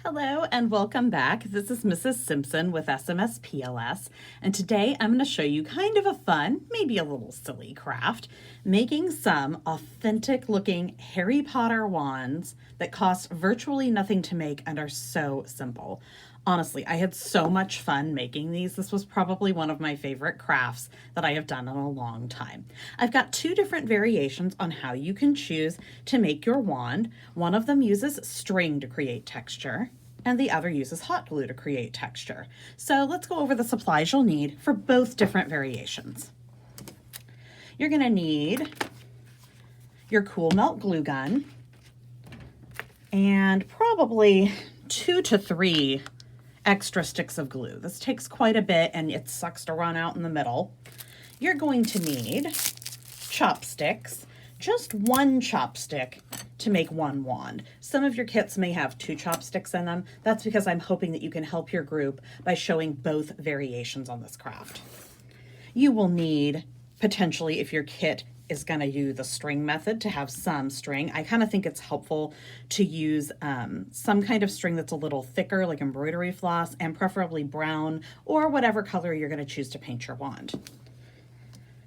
Hello and welcome back. This is Mrs. Simpson with SMS PLS, and today I'm going to show you kind of a fun, maybe a little silly craft, making some authentic looking Harry Potter wands that cost virtually nothing to make and are so simple. Honestly, I had so much fun making these. This was probably one of my favorite crafts that I have done in a long time. I've got two different variations on how you can choose to make your wand. One of them uses string to create texture, and the other uses hot glue to create texture. So let's go over the supplies you'll need for both different variations. You're going to need your cool melt glue gun and probably 2 to 3 extra sticks of glue. This takes quite a bit and it sucks to run out in the middle. You're going to need chopsticks, just one chopstick to make one wand. Some of your kits may have 2 chopsticks in them. That's because I'm hoping that you can help your group by showing both variations on this craft. You will need, potentially, if your kit is going to do the string method, to have some string. I kind of think it's helpful to use some kind of string that's a little thicker, like embroidery floss, and preferably brown or whatever color you're going to choose to paint your wand.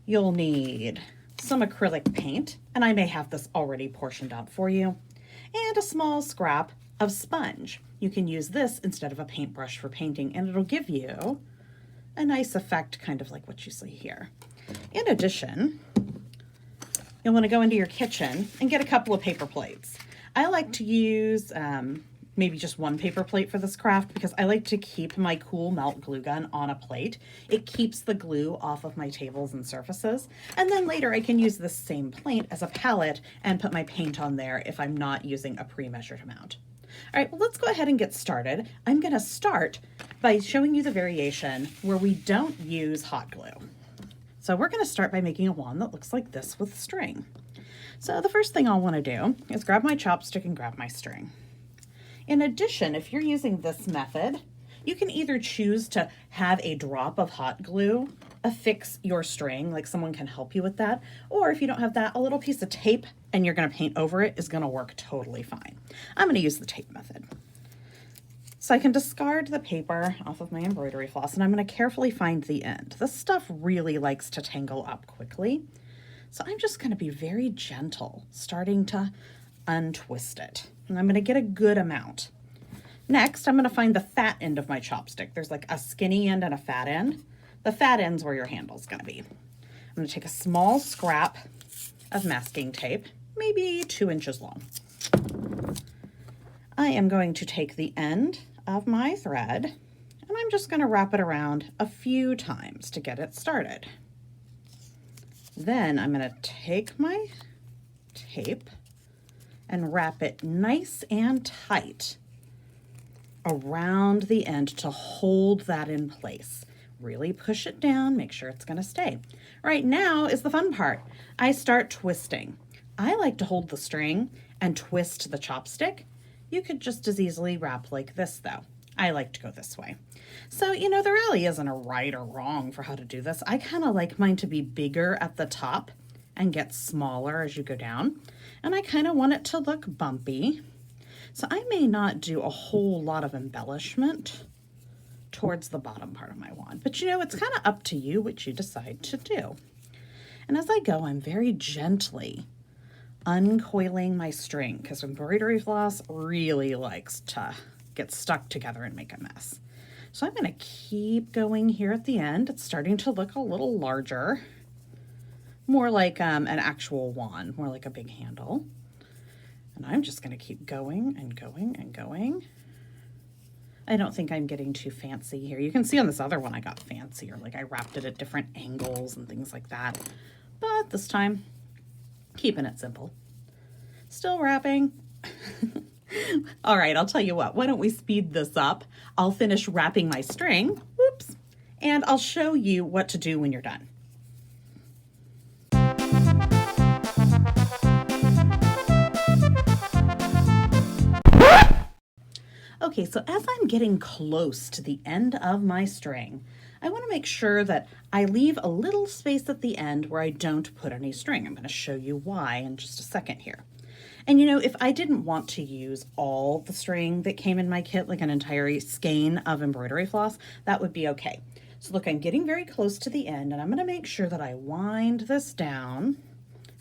You'll need some acrylic paint, and I may have this already portioned out for you, and a small scrap of sponge. You can use this instead of a paintbrush for painting, and it'll give you a nice effect, kind of like what you see here. In addition, you'll want to go into your kitchen and get a couple of paper plates. I like to use maybe just one paper plate for this craft because I like to keep my cool melt glue gun on a plate. It keeps the glue off of my tables and surfaces. And then later I can use this same plate as a palette and put my paint on there if I'm not using a pre-measured amount. All right, well, let's go ahead and get started. I'm going to start by showing you the variation where we don't use hot glue. So we're going to start by making a wand that looks like this with string. So the first thing I'll want to do is grab my chopstick and grab my string. In addition, if you're using this method, you can either choose to have a drop of hot glue affix your string, like someone can help you with that, or if you don't have that, a little piece of tape and you're going to paint over it is going to work totally fine. I'm going to use the tape method. So I can discard the paper off of my embroidery floss, and I'm going to carefully find the end. This stuff really likes to tangle up quickly, so I'm just going to be very gentle, starting to untwist it. And I'm going to get a good amount. Next, I'm going to find the fat end of my chopstick. There's like a skinny end and a fat end. The fat end's where your handle's going to be. I'm going to take a small scrap of masking tape, maybe 2 inches long. I am going to take the end of my thread and I'm just going to wrap it around a few times to get it started. Then I'm going to take my tape and wrap it nice and tight around the end to hold that in place. Really push it down, make sure it's going to stay. Right now is the fun part. I start twisting. I like to hold the string and twist the chopstick. You could just as easily wrap like this though. I like to go this way. So, there really isn't a right or wrong for how to do this. I kind of like mine to be bigger at the top and get smaller as you go down. And I kind of want it to look bumpy. So I may not do a whole lot of embellishment towards the bottom part of my wand. But it's kind of up to you what you decide to do. And as I go, I'm very gently uncoiling my string because embroidery floss really likes to get stuck together and make a mess. So I'm going to keep going here at the end. It's starting to look a little larger, more like an actual wand, more like a big handle. And I'm just going to keep going and going and going. I don't think I'm getting too fancy here. You can see on this other one I got fancier, like I wrapped it at different angles and things like that. But this time, keeping it simple. Still wrapping. All right, I'll tell you what, why don't we speed this up? I'll finish wrapping my string, whoops, and I'll show you what to do when you're done. Okay, so as I'm getting close to the end of my string, I want to make sure that I leave a little space at the end where I don't put any string. I'm going to show you why in just a second here. And you know, if I didn't want to use all the string that came in my kit, like an entire skein of embroidery floss, that would be okay. So look, I'm getting very close to the end, and I'm going to make sure that I wind this down,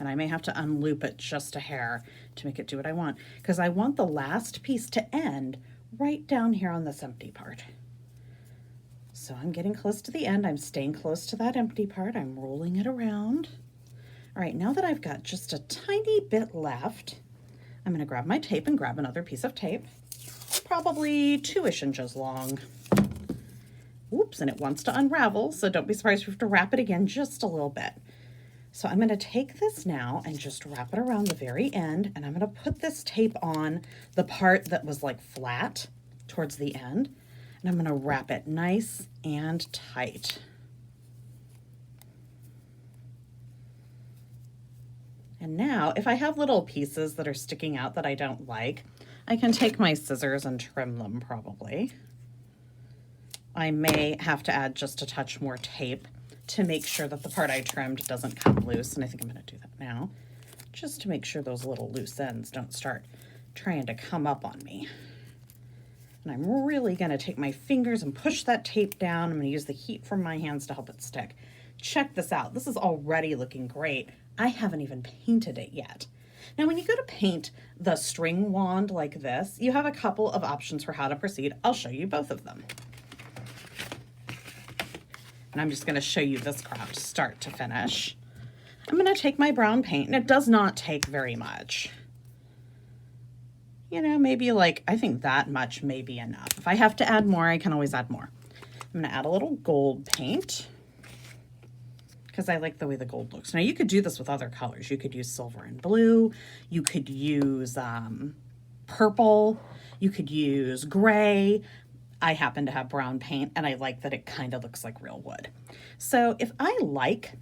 and I may have to unloop it just a hair to make it do what I want, because I want the last piece to end right down here on this empty part. So I'm getting close to the end. I'm staying close to that empty part. I'm rolling it around. All right, now that I've got just a tiny bit left, I'm going to grab my tape and grab another piece of tape, probably 2-ish inches long. Oops, and it wants to unravel, so don't be surprised if we have to wrap it again just a little bit. So I'm going to take this now and just wrap it around the very end, and I'm going to put this tape on the part that was like flat towards the end, and I'm going to wrap it nice and tight. And now, if I have little pieces that are sticking out that I don't like, I can take my scissors and trim them probably. I may have to add just a touch more tape to make sure that the part I trimmed doesn't come loose, and I think I'm going to do that now, just to make sure those little loose ends don't start trying to come up on me. And I'm really going to take my fingers and push that tape down. I'm going to use the heat from my hands to help it stick. Check this out. This is already looking great. I haven't even painted it yet. Now, when you go to paint the string wand like this, you have a couple of options for how to proceed. I'll show you both of them. And I'm just going to show you this craft start to finish. I'm going to take my brown paint, and it does not take very much. You know, maybe like, I think that much may be enough. If I have to add more, I can always add more. I'm going to add a little gold paint because I like the way the gold looks. Now, you could do this with other colors. You could use silver and blue. You could use purple. You could use gray. I happen to have brown paint, and I like that it kind of looks like real wood. So if I like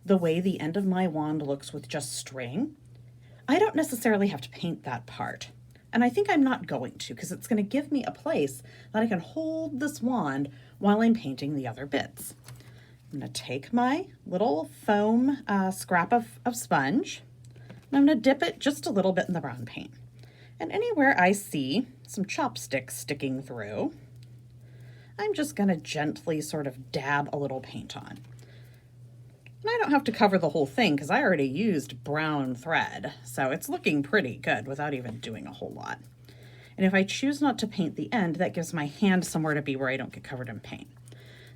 the way the end of my wand looks with just string, I don't necessarily have to paint that part. And I think I'm not going to, because it's going to give me a place that I can hold this wand while I'm painting the other bits. I'm going to take my little foam scrap of sponge, and I'm going to dip it just a little bit in the brown paint. And anywhere I see some chopsticks sticking through, I'm just going to gently sort of dab a little paint on. And I don't have to cover the whole thing because I already used brown thread, so it's looking pretty good without even doing a whole lot. And if I choose not to paint the end, that gives my hand somewhere to be where I don't get covered in paint.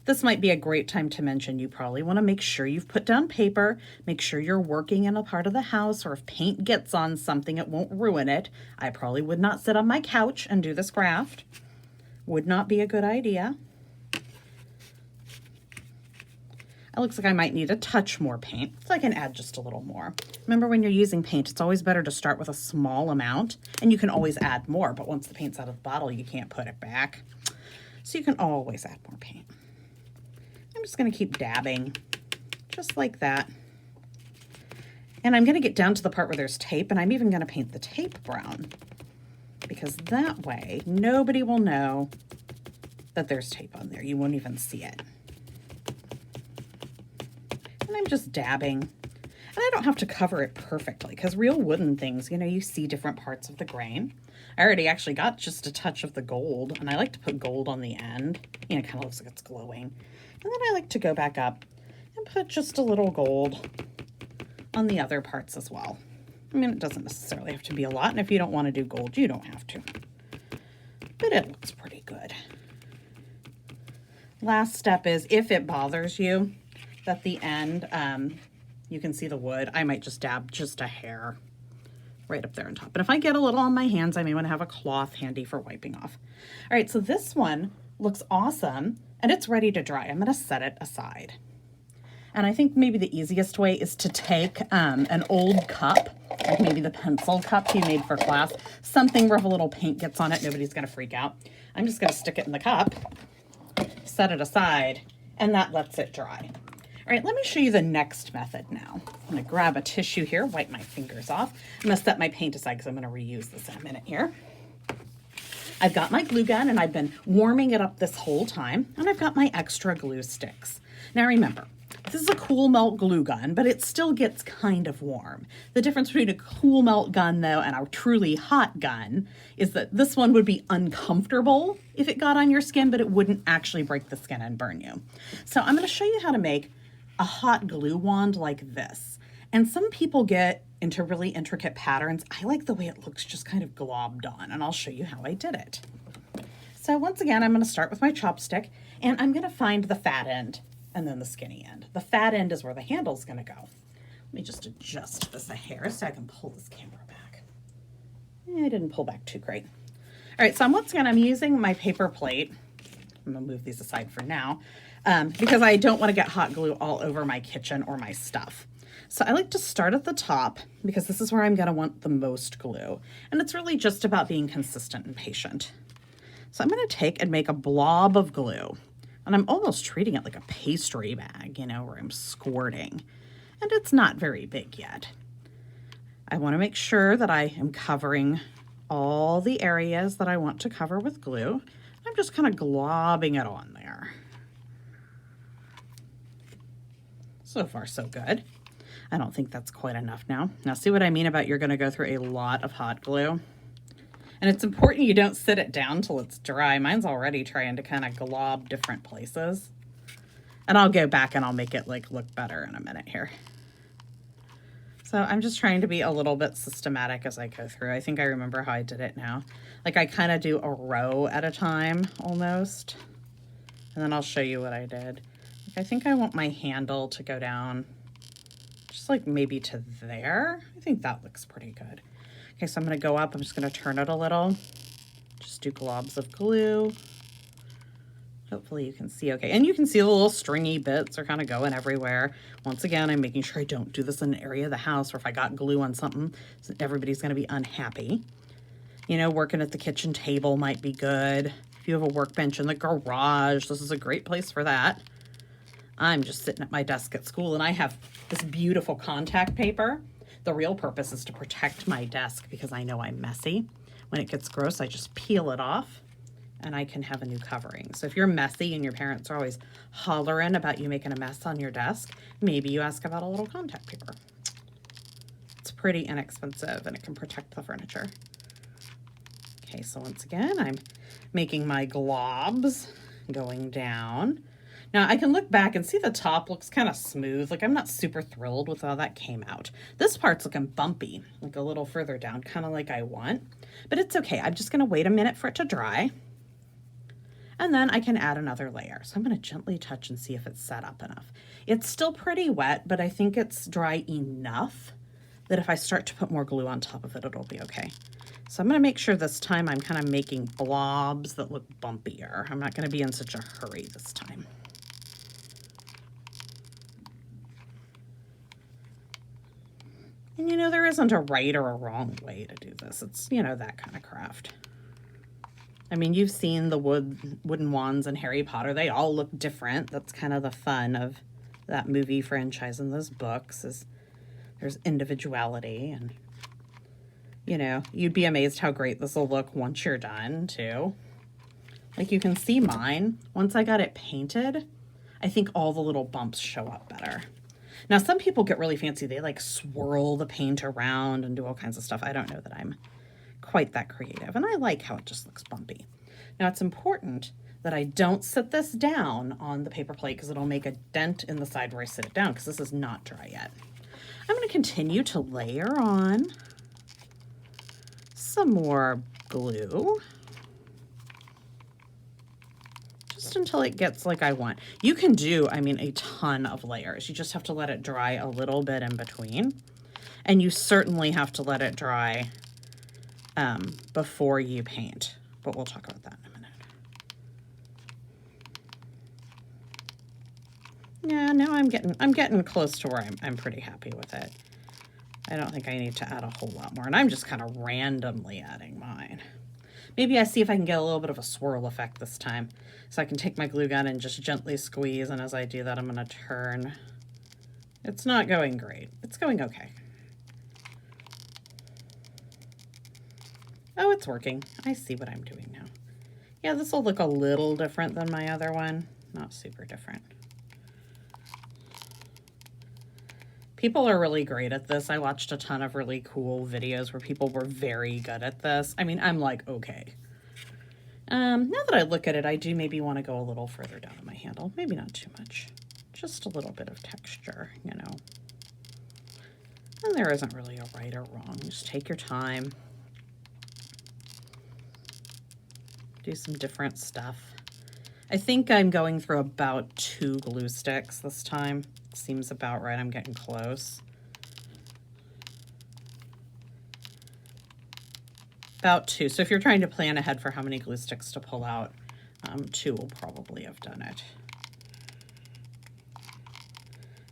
This might be a great time to mention you probably want to make sure you've put down paper, make sure you're working in a part of the house, or if paint gets on something, it won't ruin it. I probably would not sit on my couch and do this craft. Would not be a good idea. It looks like I might need a touch more paint, so I can add just a little more. Remember, when you're using paint, it's always better to start with a small amount, and you can always add more, but once the paint's out of the bottle, you can't put it back. So you can always add more paint. I'm just going to keep dabbing, just like that. And I'm going to get down to the part where there's tape, and I'm even going to paint the tape brown, because that way nobody will know that there's tape on there. You won't even see it. And I'm just dabbing. And I don't have to cover it perfectly, because real wooden things, you know, you see different parts of the grain. I already actually got just a touch of the gold, and I like to put gold on the end. You know, it kind of looks like it's glowing. And then I like to go back up and put just a little gold on the other parts as well. I mean, it doesn't necessarily have to be a lot, and if you don't want to do gold, you don't have to. But it looks pretty good. Last step is, if it bothers you at the end, you can see the wood, I might just dab just a hair right up there on top. And if I get a little on my hands, I may want to have a cloth handy for wiping off. All right, so this one looks awesome, and it's ready to dry. I'm going to set it aside. And I think maybe the easiest way is to take an old cup, like maybe the pencil cup you made for class, something where if a little paint gets on it, nobody's going to freak out. I'm just going to stick it in the cup, set it aside, and that lets it dry. All right, let me show you the next method now. I'm going to grab a tissue here, wipe my fingers off. I'm going to set my paint aside because I'm going to reuse this in a minute here. I've got my glue gun and I've been warming it up this whole time, and I've got my extra glue sticks. Now remember, this is a cool melt glue gun, but it still gets kind of warm. The difference between a cool melt gun though and a truly hot gun is that this one would be uncomfortable if it got on your skin, but it wouldn't actually break the skin and burn you. So I'm going to show you how to make a hot glue wand like this. And some people get into really intricate patterns. I like the way it looks just kind of globbed on, and I'll show you how I did it. So once again, I'm going to start with my chopstick, and I'm going to find the fat end and then the skinny end. The fat end is where the handle's going to go. Let me just adjust this a hair so I can pull this camera back. I didn't pull back too great. All right, so once again, I'm using my paper plate. I'm going to move these aside for now because I don't want to get hot glue all over my kitchen or my stuff. So I like to start at the top because this is where I'm going to want the most glue. And it's really just about being consistent and patient. So I'm going to take and make a blob of glue. And I'm almost treating it like a pastry bag, you know, where I'm squirting. And it's not very big yet. I want to make sure that I am covering all the areas that I want to cover with glue. I'm just kind of globbing it on there. So far, so good. I don't think that's quite enough now. Now see what I mean about you're going to go through a lot of hot glue? And it's important you don't sit it down till it's dry. Mine's already trying to kind of glob different places. And I'll go back and I'll make it like look better in a minute here. So I'm just trying to be a little bit systematic as I go through. I think I remember how I did it now. Like I kind of do a row at a time almost. And then I'll show you what I did. Like I think I want my handle to go down just like maybe to there. I think that looks pretty good. Okay, so I'm going to go up. I'm just going to turn it a little. Just do globs of glue. Hopefully you can see okay. And you can see the little stringy bits are kind of going everywhere. Once again, I'm making sure I don't do this in an area of the house where if I got glue on something, everybody's going to be unhappy. You know, working at the kitchen table might be good. If you have a workbench in the garage, this is a great place for that. I'm just sitting at my desk at school and I have this beautiful contact paper. The real purpose is to protect my desk because I know I'm messy. When it gets gross, I just peel it off and I can have a new covering. So if you're messy and your parents are always hollering about you making a mess on your desk, maybe you ask about a little contact paper. It's pretty inexpensive and it can protect the furniture. Okay, so once again, I'm making my globs going down. Now I can look back and see the top looks kind of smooth. Like I'm not super thrilled with how that came out. This part's looking bumpy, like a little further down, kind of like I want, but it's okay. I'm just gonna wait a minute for it to dry and then I can add another layer. So I'm gonna gently touch and see if it's set up enough. It's still pretty wet, but I think it's dry enough that if I start to put more glue on top of it, it'll be okay. So I'm gonna make sure this time I'm kind of making blobs that look bumpier. I'm not gonna be in such a hurry this time. And you know, there isn't a right or a wrong way to do this. It's, you know, that kind of craft. I mean, you've seen the wooden wands in Harry Potter. They all look different. That's kind of the fun of that movie franchise and those books is there's individuality. And, you know, you'd be amazed how great this will look once you're done, too. Like you can see mine. Once I got it painted, I think all the little bumps show up better. Now, some people get really fancy. They like swirl the paint around and do all kinds of stuff. I don't know that I'm quite that creative. And I like how it just looks bumpy. Now, it's important that I don't sit this down on the paper plate because it'll make a dent in the side where I sit it down because this is not dry yet. I'm going to continue to layer on some more glue. Just until it gets like I want. You can do, I mean, a ton of layers. You just have to let it dry a little bit in between. And you certainly have to let it dry before you paint. But we'll talk about that in a minute. Yeah, now I'm getting close to where I'm pretty happy with it. I don't think I need to add a whole lot more. And I'm just kind of randomly adding mine. Maybe I see if I can get a little bit of a swirl effect this time. So I can take my glue gun and just gently squeeze, and as I do that, I'm going to turn. It's not going great. It's going okay. Oh, it's working. I see what I'm doing now. Yeah, this will look a little different than my other one. Not super different. People are really great at this. I watched a ton of really cool videos where people were very good at this. I mean, I'm like, okay. Now that I look at it, I do maybe want to go a little further down on my handle. Maybe not too much. Just a little bit of texture, you know. And there isn't really a right or wrong. Just take your time. Do some different stuff. I think I'm going through about 2 glue sticks this time. Seems about right. I'm getting close. About 2. So if you're trying to plan ahead for how many glue sticks to pull out, 2 will probably have done it.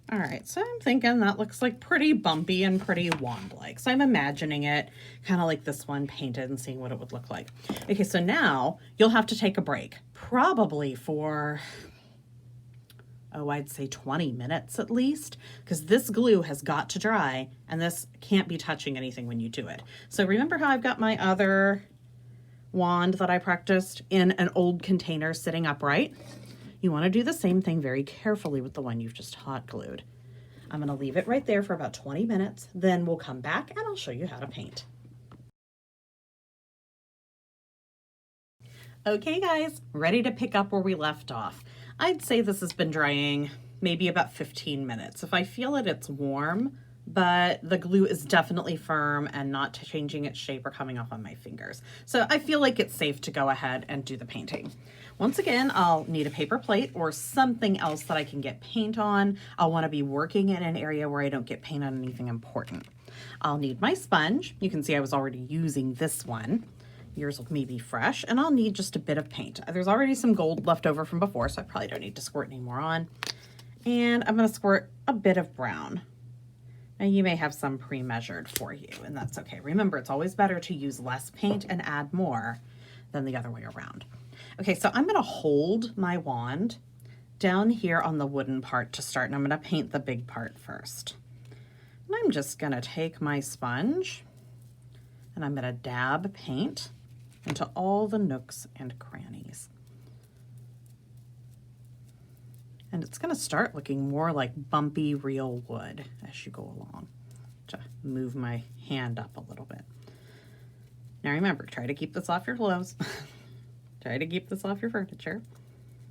All right, so I'm thinking that looks like pretty bumpy and pretty wand-like. So I'm imagining it kind of like this one painted and seeing what it would look like. Okay, so now you'll have to take a break, probably for, oh, I'd say 20 minutes at least, because this glue has got to dry and this can't be touching anything when you do it. So remember how I've got my other wand that I practiced in an old container sitting upright? You want to do the same thing very carefully with the one you've just hot glued. I'm going to leave it right there for about 20 minutes. Then we'll come back and I'll show you how to paint. Okay guys, ready to pick up where we left off. I'd say this has been drying maybe about 15 minutes. If I feel it, it's warm, but the glue is definitely firm and not changing its shape or coming off on my fingers. So I feel like it's safe to go ahead and do the painting. Once again, I'll need a paper plate or something else that I can get paint on. I'll want to be working in an area where I don't get paint on anything important. I'll need my sponge. You can see I was already using this one. Yours may be fresh, and I'll need just a bit of paint. There's already some gold left over from before, so I probably don't need to squirt any more on. And I'm going to squirt a bit of brown. And you may have some pre-measured for you, and that's okay. Remember, it's always better to use less paint and add more than the other way around. Okay, so I'm gonna hold my wand down here on the wooden part to start, and I'm gonna paint the big part first. And I'm just gonna take my sponge and I'm gonna dab paint into all the nooks and crannies. And it's gonna start looking more like bumpy real wood as you go along. To move my hand up a little bit. Now remember, try to keep this off your clothes. Try to keep this off your furniture.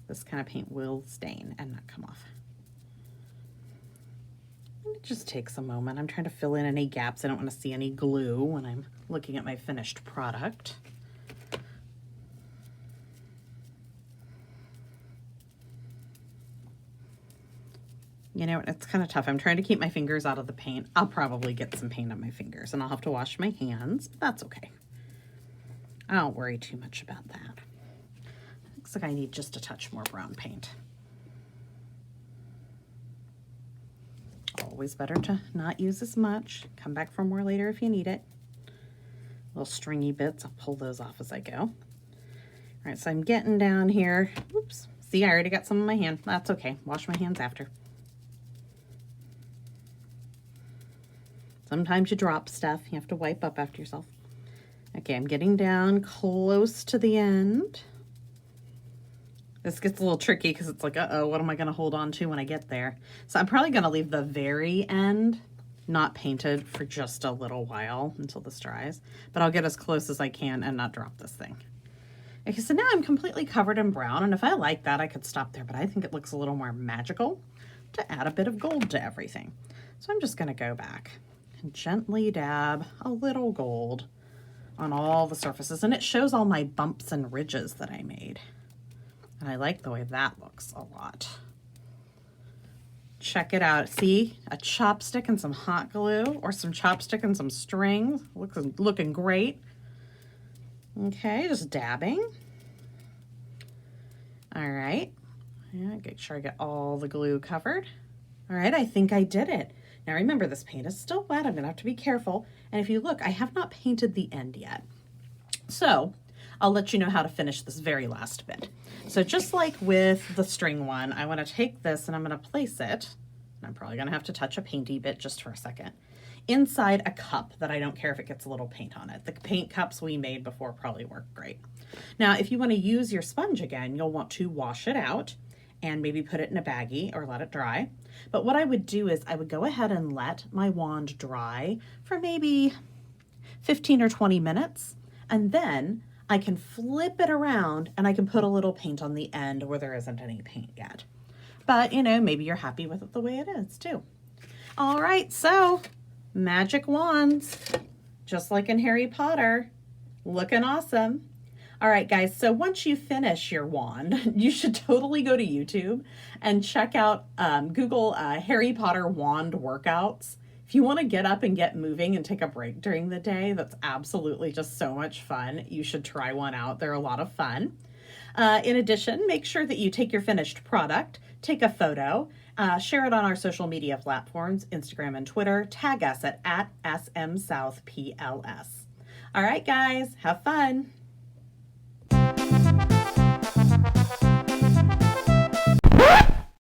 This kind of paint will stain and not come off. And it just takes a moment. I'm trying to fill in any gaps. I don't want to see any glue when I'm looking at my finished product. You know, it's kind of tough. I'm trying to keep my fingers out of the paint. I'll probably get some paint on my fingers and I'll have to wash my hands, but that's okay. I don't worry too much about that. Looks like I need just a touch more brown paint. Always better to not use as much. Come back for more later if you need it. Little stringy bits, I'll pull those off as I go. All right, so I'm getting down here. Oops, see, I already got some in my hand. That's okay, wash my hands after. Sometimes you drop stuff, you have to wipe up after yourself. Okay, I'm getting down close to the end. This gets a little tricky because it's like, uh-oh, what am I going to hold on to when I get there? So I'm probably going to leave the very end not painted for just a little while until this dries, but I'll get as close as I can and not drop this thing. Okay, so now I'm completely covered in brown, and if I like that, I could stop there, but I think it looks a little more magical to add a bit of gold to everything. So I'm just going to go back and gently dab a little gold on all the surfaces, and it shows all my bumps and ridges that I made. And I like the way that looks a lot. Check it out. See, a chopstick and some hot glue, or some chopstick and some strings. Looking great. Okay, just dabbing. All right. Yeah, make sure I get all the glue covered. All right, I think I did it. Now remember, this paint is still wet. I'm gonna have to be careful. And if you look, I have not painted the end yet. So I'll let you know how to finish this very last bit. So just like with the string one, I want to take this and I'm going to place it, and I'm probably going to have to touch a painty bit just for a second, inside a cup that I don't care if it gets a little paint on it. The paint cups we made before probably work great. Now, if you want to use your sponge again, you'll want to wash it out and maybe put it in a baggie or let it dry. But what I would do is I would go ahead and let my wand dry for maybe 15 or 20 minutes, and then I can flip it around and I can put a little paint on the end where there isn't any paint yet. But, you know, maybe you're happy with it the way it is too. All right, so magic wands, just like in Harry Potter, looking awesome. All right, guys, so once you finish your wand, you should totally go to YouTube and check out, Google Harry Potter wand workouts. If you want to get up and get moving and take a break during the day, that's absolutely just so much fun. You should try one out. They're a lot of fun. In addition, make sure that you take your finished product, take a photo, share it on our social media platforms, Instagram and Twitter. Tag us at SMSouthPLS. All right, guys, have fun.